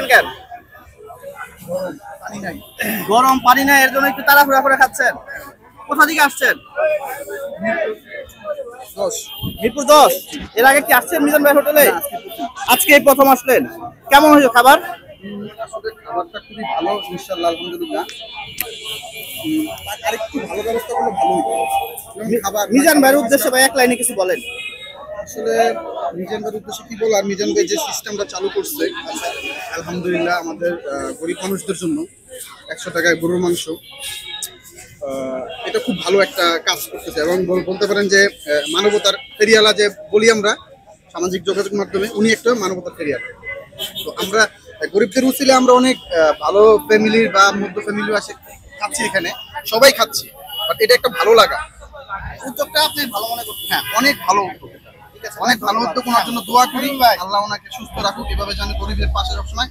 খাচ্ছেন কেন? গরম পানি নাই, এর জন্য একটু তাড়াহুড়া করে খাচ্ছেন। কোথা থেকে আসছেন? মিরপুর 10। এর আগে কি আসছেন মিজান ভাই হোটেলে? আজকেই প্রথম আসলেন। কেমন হয়েছে খাবার? আসলে খাবারটা খুবই ভালো, ইনশাআল্লাহ, আলহামদুলিল্লাহ। আরেকটু ভালো ব্যবস্থা করলে ভালো হতো। খাবার মিজান ভাইয়ের উদ্দেশ্যে ভাই এক লাইনে কিছু বলেন। আসলে মিজান ভাইয়ের উদ্দেশ্যে কি বলার, মিজান ভাই যে সিস্টেমটা চালু করছে, আলহামদুলিল্লাহ, আমাদের গরিব মানুষদের জন্য 100 টাকায় গরুর মাংস, এটা খুব ভালো একটা কাজ করতেছে। এবং বলতে পারেন যে মানবতার ফেরিয়ালা যে বলি আমরা সামাজিক যোগাযোগ মাধ্যমে, উনি একটা মানবতার ফেরিয়ালা। তো আমরা গরিবদের উচিলে আমরা অনেক ভালো ফ্যামিলির বা মধ্য ফ্যামিলিও আসে খাচ্ছি, এখানে সবাই খাচ্ছি, বাট এটা একটা ভালো লাগা। উদ্যোগটা আপনি ভালো মনে করছেন? হ্যাঁ, অনেক ভালো উদ্যোগ, অনেক ভালো উদ্যোগ। ওনার জন্য দোয়া করি, আল্লাহ ওনাকে সুস্থ রাখুক, এভাবে যেন গরিবের পাশে সবসময়